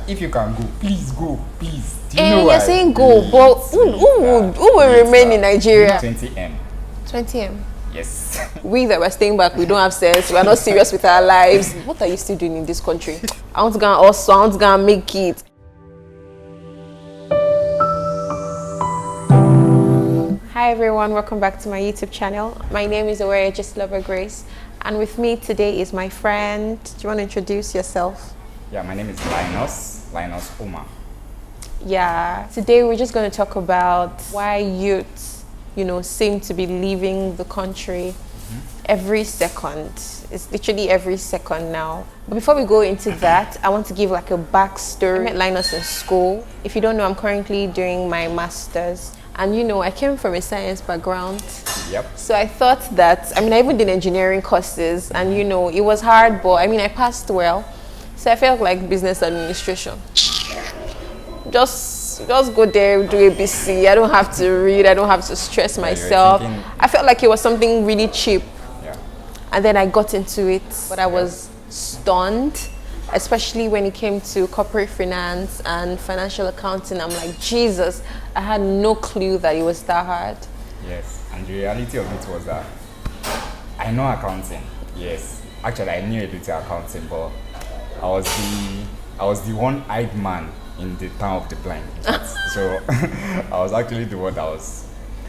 if you can go, please go, please. Do you And know you're why? saying go, but who will remain in Nigeria? 20M. 20M. Yes. We that were staying back, we don't have sense, we are not serious with our lives. What are you still doing in this country? I want to go and also, I want to go and make it. Hi everyone, welcome back to my YouTube channel. My name is Just Lover Grace, and with me today is my friend. Do you want to introduce yourself? Yeah, my name is Linus Oma. Yeah, today we're just going to talk about why youths, seem to be leaving the country every second. It's literally every second now. But before we go into that, I want to give like a backstory. I met Linus in school. If you don't know, I'm currently doing my master's. And I came from a science background. Yep. So I thought that, I even did engineering courses and it was hard, but I passed well. So I felt like business administration. Just go there, do ABC. I don't have to read, I don't have to stress myself. I felt like it was something really cheap. Yeah. And then I got into it, but I was stunned, especially when it came to corporate finance and financial accounting. I'm like, Jesus, I had no clue that it was that hard. Yes, and the reality of it was that I know accounting. Yes, actually I knew a little accounting, but I was the one-eyed man in the town of the blind. So I was actually the one I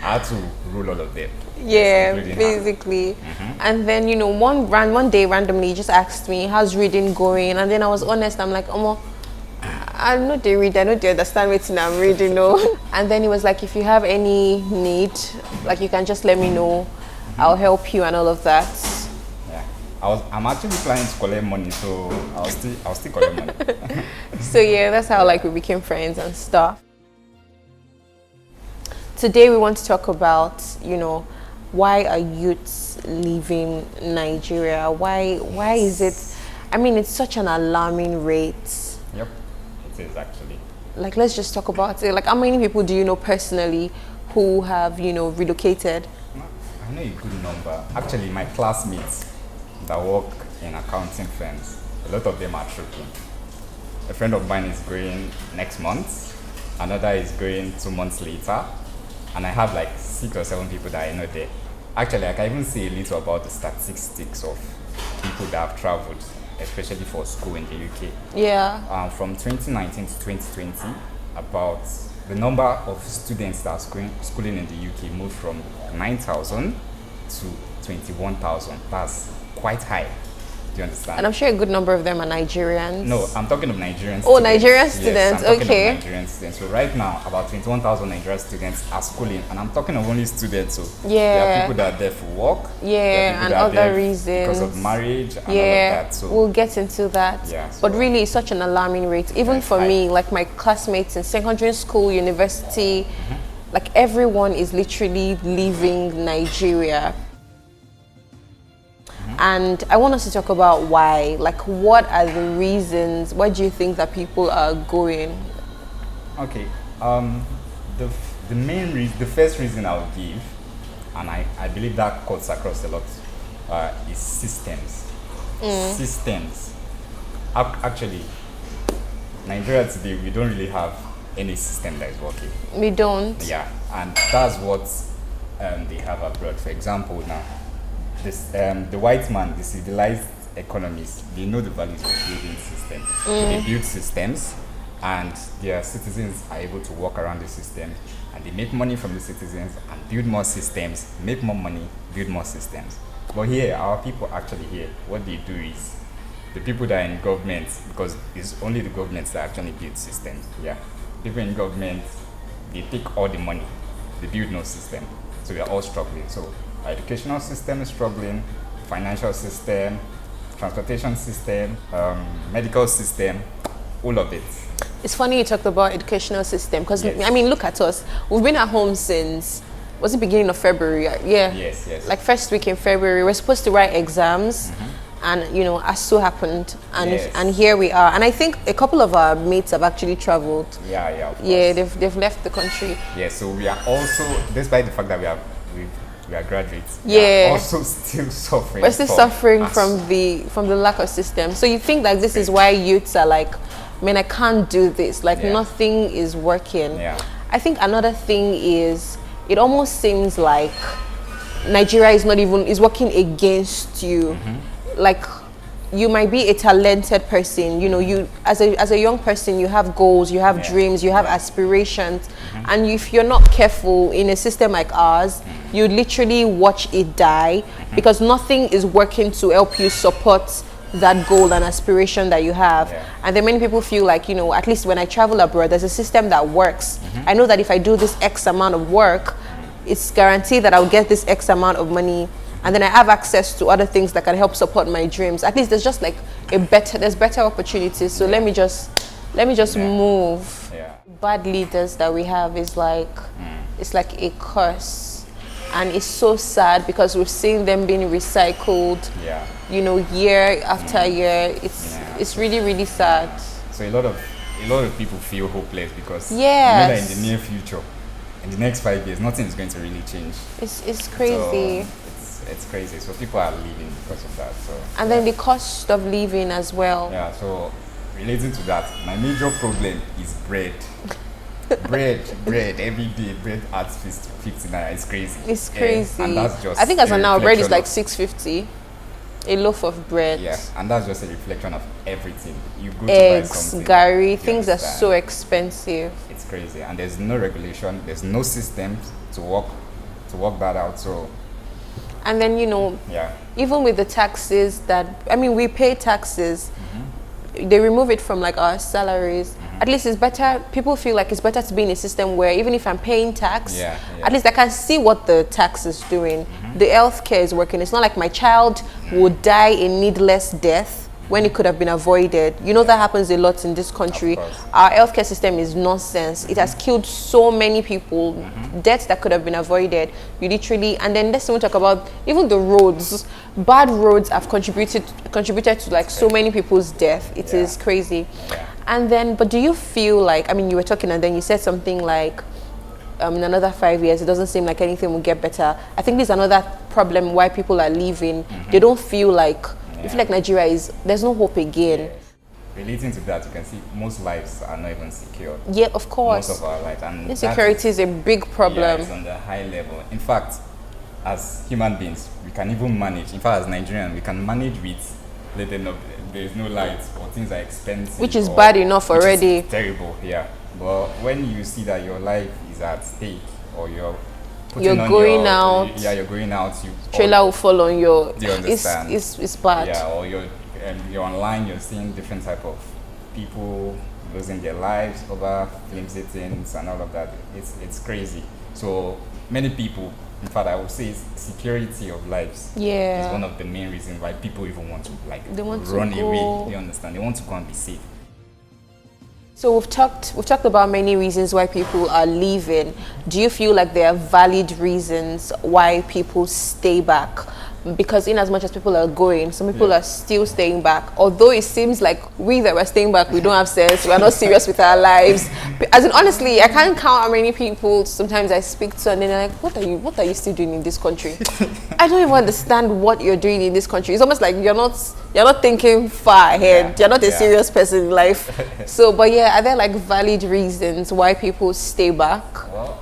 had to rule all of them. Yeah, basically. And then one day randomly he just asked me, how's reading going? And then I was honest, I'm like, I know they read, I know they understand what I'm reading, no. And then he was like, if you have any need, like you can just let me know, I'll help you and all of that. Yeah, I'm actually planning to collect money, so I'll still collect money. So yeah, that's how we became friends and stuff. Today we want to talk about, why are youths leaving Nigeria? Why is it? It's such an alarming rate. Yep, it is actually. Let's just talk about it. How many people do you know personally who have, relocated? I know a good number. Actually, my classmates that work in accounting firms, a lot of them are tripping. A friend of mine is going next month. Another is going 2 months later. And I have 6 or 7 people that I know there. Actually, I can even say a little about the statistics of people that have traveled, especially for school in the UK. Yeah. From 2019 to 2020, about the number of students that are schooling in the UK moved from 9,000 to 21,000. That's quite high. Do you understand? And I'm sure a good number of them are Nigerians. No, I'm talking of Nigerian students. Oh, Nigerian students, yes, I'm okay. talking of Nigerian students. So right now, about 21,000 Nigerian students are schooling, and I'm talking of only students. So there are people that are there for work. Yeah, and other reasons. Because of marriage and all of that. So we'll get into that. Yeah, so but really, it's such an alarming rate. Even for me, my classmates in secondary school, university, everyone is literally leaving Nigeria. And I want us to talk about why. What are the reasons? Why do you think that people are going? Okay. The main reason, the first reason I would give, and I believe that cuts across a lot, is systems. Systems. Actually, Nigeria today, we don't really have any system that is working. We don't. Yeah, and that's what they have abroad. For example, now, the white man, the civilized economists, they know the values of building systems. They build systems, and their citizens are able to walk around the system, and they make money from the citizens and build more systems, make more money, build more systems. But here, our people actually here, what they do is, the people that are in government, because it's only the governments that actually build systems. Yeah, people in government, they take all the money, they build no system, so we are all struggling. So our educational system is struggling, financial system, transportation system, medical system, all of it. It's funny you talked about educational system because look at us. We've been at home since, was it beginning of February? Yeah. Yes. First week in February, we're supposed to write exams, and as so happened, and here we are. And I think a couple of our mates have actually traveled. Yeah. Yeah, they've left the country. Yeah, so we are also, despite the fact that we are graduates. Yeah. We are also still suffering. We're still suffering from the lack of system. So you think that this is why youths are man, I can't do this. Like nothing is working. Yeah. I think another thing is it almost seems like Nigeria is working against you. Like you might be a talented person, you know, you as a young person, you have goals, you have dreams, you have aspirations, and if you're not careful in a system like ours, you literally watch it die because nothing is working to help you support that goal and aspiration that you have. And then many people feel like, you know, at least when I travel abroad, there's a system that works. I know that if I do this X amount of work, it's guaranteed that I'll get this X amount of money, and then I have access to other things that can help support my dreams. At least there's just like there's better opportunities. So let me just move. Bad leaders that we have is like it's like a curse, and it's so sad because we've seen them being recycled. You know, year after year. It's really, really sad. So a lot of people feel hopeless because you know that in the near future, in the next 5 years, nothing is going to really change. It's crazy. So it's crazy. So people are leaving because of that. So and then the cost of living as well. Yeah. So relating to that, my major problem is bread. bread every day. Bread at 50 naira. It's crazy. It's crazy. And that's just I think as of now, bread is like 650. A loaf of bread. Yeah, and that's just a reflection of everything. You go eggs, to buy something, gari, things are so expensive. It's crazy, and there's no regulation, there's no system to work that out. So, and then you know, even with the taxes we pay taxes. They remove it from like our salaries. At least it's better. People feel like it's better to be in a system where even if I'm paying tax, at least I can see what the tax is doing. The healthcare is working. It's not like my child would die a needless death when it could have been avoided. You know, that happens a lot in this country. Our healthcare system is nonsense. It has killed so many people. Deaths that could have been avoided. You literally, and then let's even talk about even the roads. Bad roads have contributed to like so many people's death. It is crazy. And then, but do you feel like, I mean, you were talking and then you said something like, in another 5 years, it doesn't seem like anything will get better. I think this is another problem why people are leaving. They don't feel like, you feel like Nigeria there's no hope again. Relating to that, you can see most lives are not even secure. Yeah, of course. Most of our lives. And insecurity is a big problem. Yeah, it's on the high level. In fact, as human beings, we can even manage. In fact, as Nigerians, we can manage with letting up. There's no lights or things are expensive. Which is bad enough already. Terrible, yeah. But when you see that your life is at stake or you're going out. Yeah, you're going out. Trailer will fall on your. Do you understand? It's bad. Yeah, or you're online. You're seeing different type of people losing their lives over flimsy things and all of that. It's crazy. So many people. In fact, I would say security of lives is one of the main reasons why people even want to run away. Do you understand? They want to go and be safe. So we've talked about many reasons why people are leaving. Do you feel like there are valid reasons why people stay back? Because in as much as people are going, some people are still staying back. Although it seems like we that were staying back, we don't have sense, we're not serious with our lives. As in, honestly, I can't count how many people sometimes I speak to and then they're like, what are you still doing in this country? I don't even understand what you're doing in this country. It's almost like you're not thinking far ahead. You're not a serious person in life. So, but are there like valid reasons why people stay back? Well,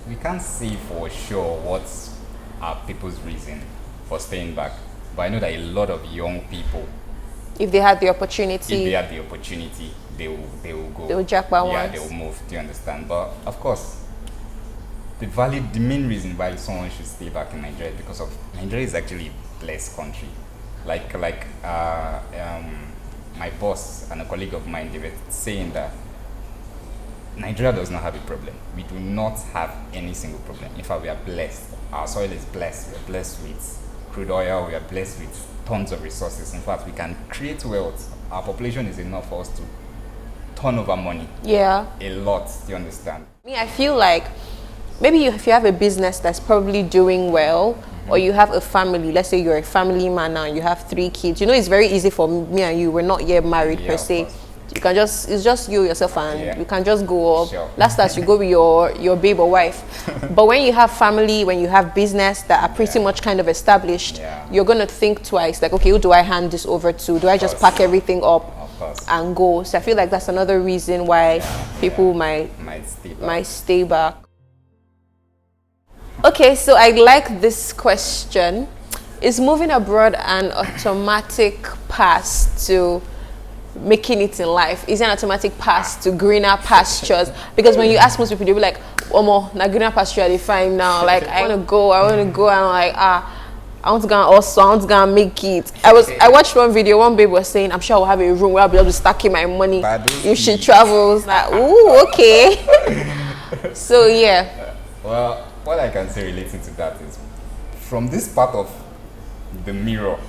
we can't say for sure what are people's reasons for staying back, but I know that a lot of young people, if they had the opportunity, they will go. They will japa once. Yeah, they will move. Do you understand? But of course, the main reason why someone should stay back in Nigeria is because of Nigeria is actually a blessed country. Like my boss and a colleague of mine, they were saying that Nigeria does not have a problem. We do not have any single problem. In fact, we are blessed. Our soil is blessed. We are blessed with crude oil. We are blessed with tons of resources. In fact, we can create wealth. Our population is enough for us to turn over money. Yeah. A lot. Do you understand? I feel like maybe if you have a business that's probably doing well, or you have a family, let's say you're a family man now and you have 3 kids. You know, it's very easy for me and you. We're not yet married per se. You can just, it's just you, yourself, and you can just go up. Sure. Last you go with your babe or wife. But when you have family, when you have business that are pretty much kind of established, you're going to think twice. Like, okay, who do I hand this over to? Do I just pack everything up? course. and go. So I feel like that's another reason why people might stay back. Okay, so I like this question. Is moving abroad an automatic pass to making it in life? Is it an automatic pass to greener pastures? Because when you ask most people, they'll be like, "Omo, na greener pasture I dey find now. Like I want to go, and I'm like, I want to go and also, I want to go and make it." I watched one video, one babe was saying, "I'm sure I'll have a room where I'll be able to stacking my money if she travels." Like, ooh, okay. So yeah. Well, what I can say relating to that is, from this part of the mirror,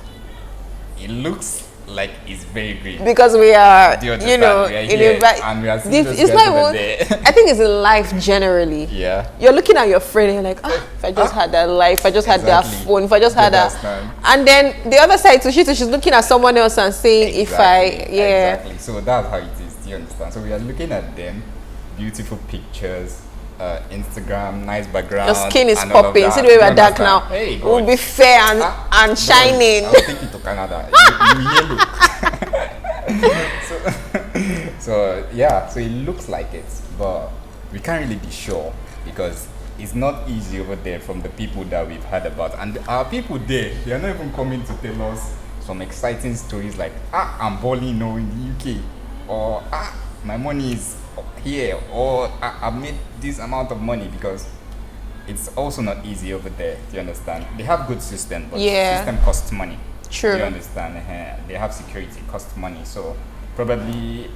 it looks like it's very green. Because we are, we are in here, and we are seeing those it's guys not over even, there. I think it's in life generally. Yeah. You're looking at your friend and you're like, if I just had that life, if I just had that phone, if I just had that. And then the other side too, she's looking at someone else and saying, Exactly. So that's how it is. Do you understand? So we are looking at them, beautiful pictures, Instagram, nice background. Your skin is popping. See the way we're dark now. Hey, we'll be fair and shining. I'll take you to Canada. You yellow. so it looks like it, but we can't really be sure because it's not easy over there from the people that we've heard about. And our people there, they are not even coming to tell us some exciting stories like, I'm balling now in the UK, or my money is here, or I've made this amount of money, because it's also not easy over there. Do you understand? They have good system, but the system costs money. True. Do you understand? They have security, costs money. So probably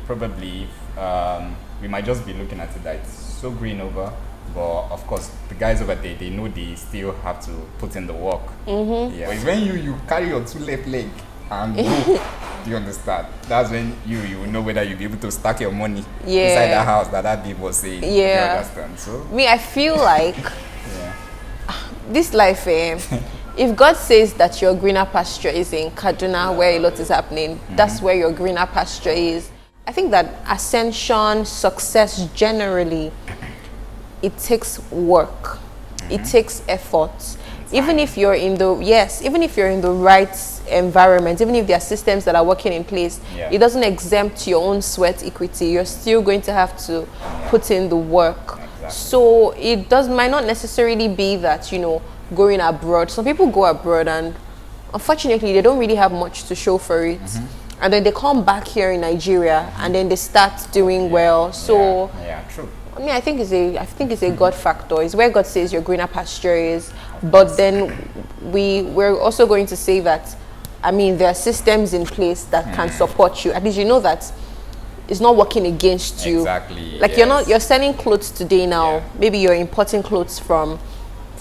we might just be looking at it that it's so green over, but of course the guys over there, they know they still have to put in the work. Yeah. But it's when you carry your two left leg and go. Do you understand? That's when you will know whether you'll be able to stack your money inside that house that babe was saying. Yeah. Do you understand? So me, I feel like this life, if God says that your greener pasture is in Kaduna, where a lot is happening, that's where your greener pasture is. I think that ascension, success generally, it takes work. It takes effort. Even if you're in the right environment, even if there are systems that are working in place, it doesn't exempt your own sweat equity. You're still going to have to put in the work. Exactly. So it might not necessarily be that, going abroad. Some people go abroad and unfortunately they don't really have much to show for it. And then they come back here in Nigeria and then they start doing well. So true. I mean, I think it's a God factor. It's where God says your greener pasture is. But then we're also going to say that, I mean, there are systems in place that can support you. At least you know that it's not working against you. Exactly. Like you're selling clothes today now. Yeah. Maybe you're importing clothes from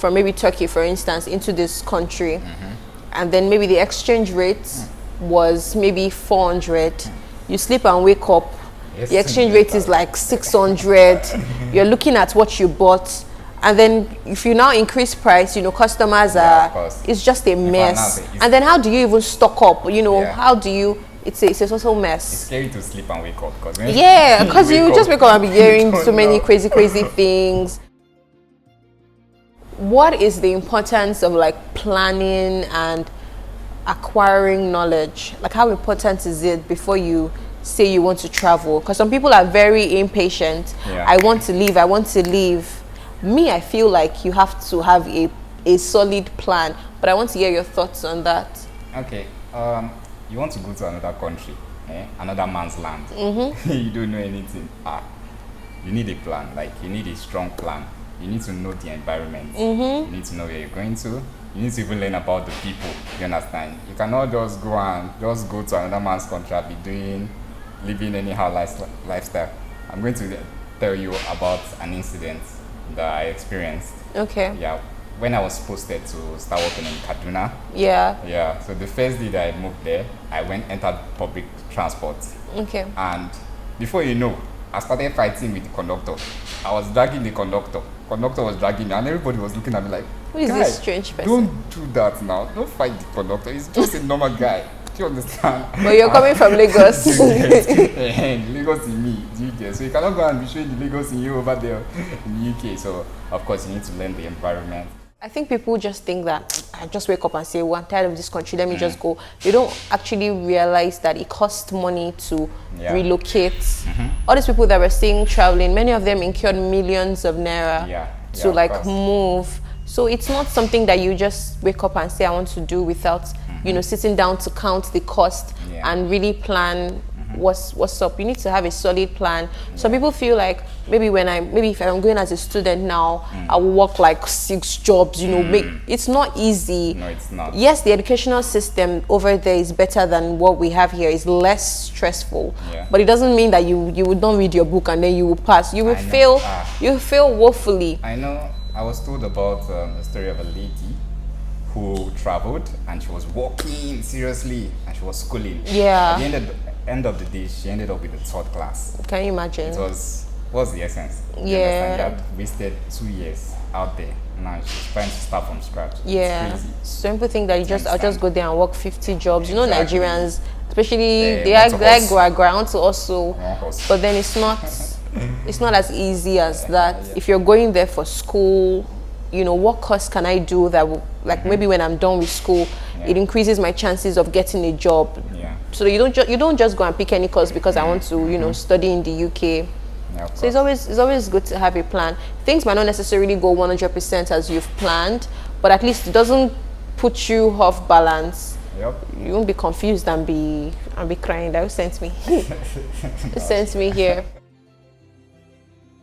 maybe Turkey, for instance, into this country. And then maybe the exchange rate was maybe 400. You sleep and wake up. The exchange rate is like 600. You're looking at what you bought, and then if you now increase price, customers it's just a mess. And then how do you even stock up? How do you? It's also a mess. It's scary to sleep and wake up because you just wake up and be hearing so many crazy things. What is the importance of like planning and acquiring knowledge? Like, how important is it before you say you want to travel? Because some people are very impatient. I want to leave. Me, I feel like you have to have a solid plan, but I want to hear your thoughts on that. Okay. You want to go to another country, another man's land. You don't know anything. You need a plan. Like, you need a strong plan. You need to know the environment. You need to know where you're going to. You need to even learn about the people. You understand? You cannot just go to another man's country and be living anyhow lifestyle. I'm going to tell you about an incident that I experienced. Okay. Yeah. When I was posted to start working in Kaduna. Yeah. So the first day that I moved there, I entered public transport. Okay. And before you know, I started fighting with the conductor. I was dragging the conductor. Conductor was dragging me, and everybody was looking at me like, who is this strange person? Don't do that now. Don't fight the conductor. He's just a normal guy. Do you understand? But you're coming from Lagos. Lagos in me, UK. So you cannot go and be showing the Lagos in you over there in the UK. So of course you need to learn the environment. I think people just think that I just wake up and say, well, I'm tired of this country, let me just go. They don't actually realize that it costs money to relocate. All these people that were staying traveling, many of them incurred millions of naira to like move. So it's not something that you just wake up and say, I want to do without, you know, sitting down to count the cost and really plan what's up. You need to have a solid plan. Some people feel like maybe if I'm going as a student now, I will work like 6 jobs, you know, it's not easy. No, it's not. Yes, the educational system over there is better than what we have here. It's less stressful. But it doesn't mean that you would not read your book and then you will pass. You will fail. You fail woefully. I know. I was told about a story of a lady who traveled and she was working seriously and she was schooling. At the end of the day, she ended up with the 3rd class. Can you imagine? What's the essence? She had wasted 2 years out there. Now she's trying to start from scratch. It's crazy. Some people think that I'll just go there and work 50 jobs. You know, Nigerians, especially they like ground to also, but then it's not as easy as that. If you're going there for school, you know, what course can I do that will, like maybe when I'm done with school, it increases my chances of getting a job. So you don't just go and pick any course because I want to, you know, study in the UK. So it's always good to have a plan. Things might not necessarily go 100% as you've planned, but at least it doesn't put you off balance. You won't be confused and be crying that who sent me. Who sent me here?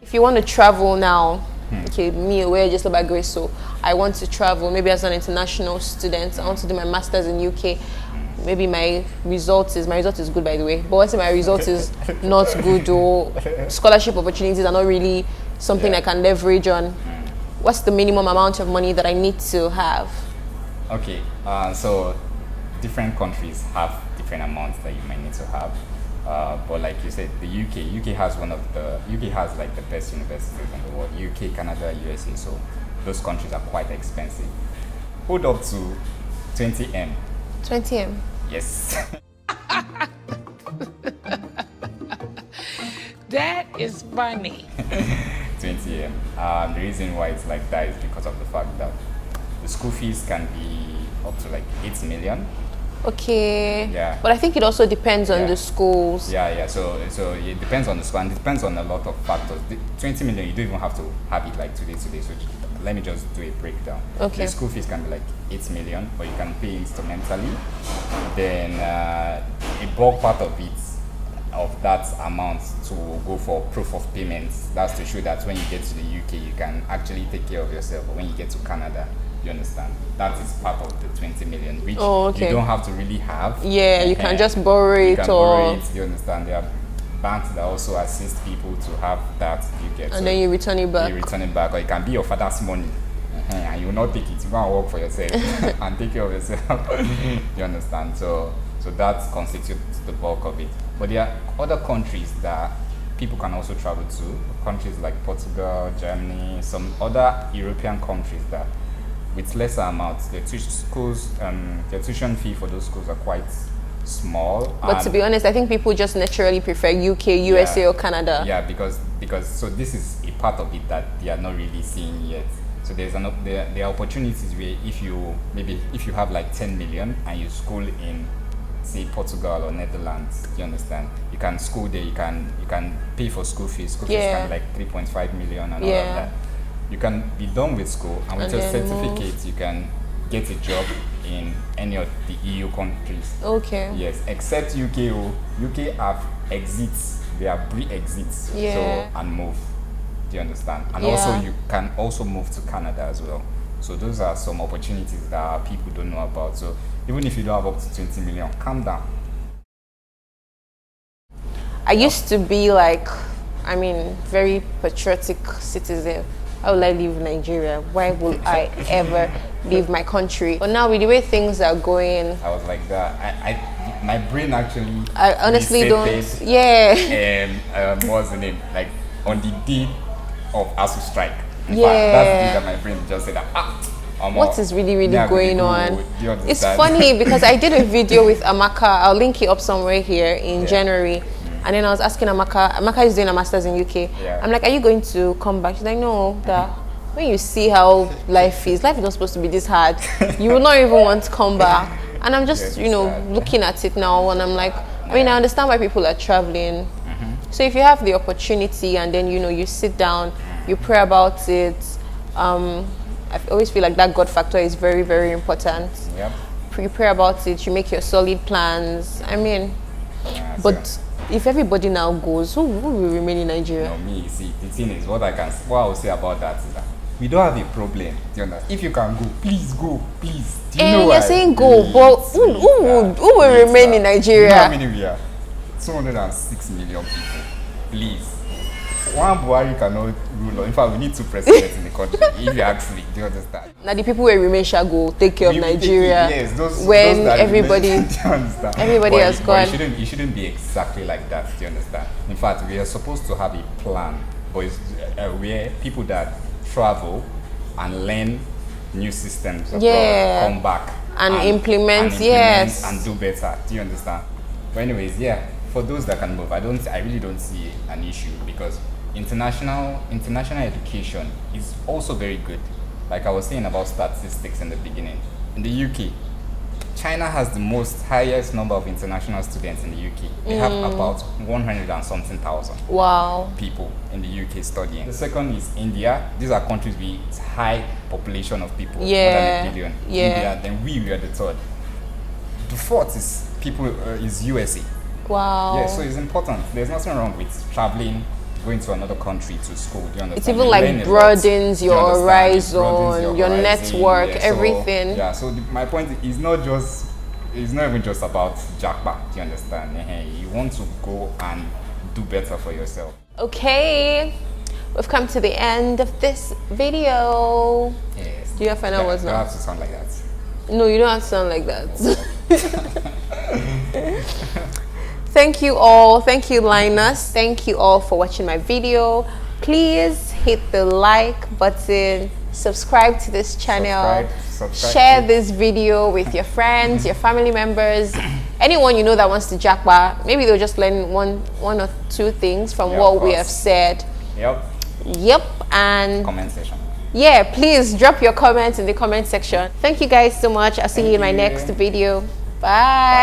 If you want to travel now, okay, me away just about grace, so I want to travel maybe as an international student. I want to do my master's in UK. Maybe my result is good, by the way, but let's say my result is not good, or scholarship opportunities are not really something I can leverage on. What's the minimum amount of money that I need to have? Okay, so different countries have different amounts that you might need to have. But like you said, the UK has like the best universities in the world. UK, Canada, USA. So those countries are quite expensive. Hold up to 20M. 20M. Yes. That is funny. 20M. The reason why it's like that is because of the fact that the school fees can be up to like 8 million. Okay. But I think it also depends on the schools. So it depends on the school and it depends on a lot of factors. The 20 million, you don't even have to have it like today. So let me just do a breakdown. The school fees can be like 8 million, or you can pay instrumentally. Then a bulk part of that amount to go for proof of payments. That's to show that when you get to the UK, you can actually take care of yourself. But when you get to Canada, you understand? That is part of the 20 million, which you don't have to really have. You can just borrow it. You understand? There are banks that also assist people to have that. You get, and then you return it back. You return it back, or it can be your father's money, and you will not take it. You go and work for yourself and take care of yourself. You understand? So that constitutes the bulk of it. But there are other countries that people can also travel to. Countries like Portugal, Germany, some other European countries that, with lesser amounts, their tuition fee for those schools are quite small. But to be honest, I think people just naturally prefer UK, USA, or Canada. Because so this is a part of it that they are not really seeing yet. So there are opportunities where if you have like 10 million and you school in, say, Portugal or Netherlands, you understand? You can school there. You can pay for school fees. School fees can be like 3.5 million and all of that. You can be done with school, and with your certificate, you can get a job in any of the EU countries. Yes, except UK. UK have exits. They have pre-exits. So, and move. Do you understand? And also, you can also move to Canada as well. So those are some opportunities that people don't know about. So even if you don't have up to 20 million, calm down. I used to be like, very patriotic citizen. How will I leave Nigeria? Why will I ever leave my country? But now with the way things are going, I was like that. My brain actually. I honestly don't. What's the name? Like on the day of ASU strike. In fact, that's the thing that my brain just said that. What is really going on? It's funny because I did a video with Amaka. I'll link it up somewhere here in January. And then I was asking Amaka is doing a master's in UK. I'm like, are you going to come back? She's like, no, when you see how life is not supposed to be this hard. You will not even want to come back. And I'm just, looking at it now, and I'm like, I mean, I understand why people are traveling. So if you have the opportunity, and then you sit down, you pray about it. I always feel like that God factor is very, very important. Yep. You pray about it, you make your solid plans. I mean, but if everybody now goes, who will remain in Nigeria? No, me, see, the thing is, what I will say about that is that we don't have a problem. Do you understand? If you can go, please go, please. Do you know you're saying go, but who will remain in Nigeria? You know how many we are? 206 million people. Please. One Buhari cannot rule. In fact, we need 2 presidents in the country. If you actually, do you understand? Now the people who remain shall go take care of Nigeria. Yes, those everybody everybody has gone. It shouldn't be exactly like that. Do you understand? In fact, we are supposed to have a plan, but it's where people that travel and learn new systems abroad, come back and implement and do better. Do you understand? But anyways, for those that can move, I really don't see an issue, because international education is also very good. Like I was saying about statistics in the beginning, in the UK, China has the highest number of international students in the UK. They have about 100 and something thousand people in the UK studying. The second is India. These are countries with high population of people, more than 1 billion. India, then we are the third. The fourth is USA. Wow. Yeah, so it's important. There's nothing wrong with traveling, going to another country to school. Do you understand? It's even like broadens your horizon, your network, everything. So my point is not even just about Japa. Do you understand? You want to go and do better for yourself. Okay, we've come to the end of this video. Yes. Do you have final words now? You don't have to sound like that. No, you don't have to sound like that. Thank you all. Thank you, Linus. Thank you all for watching my video. Please hit the like button, subscribe to this channel, subscribe. Share this video with your friends, your family members, anyone you know that wants to Japa. Maybe they'll just learn one or 2 things from what we have said. Yep. And comment section. Please drop your comments in the comment section. Thank you guys so much. I'll see you in my next video. Bye.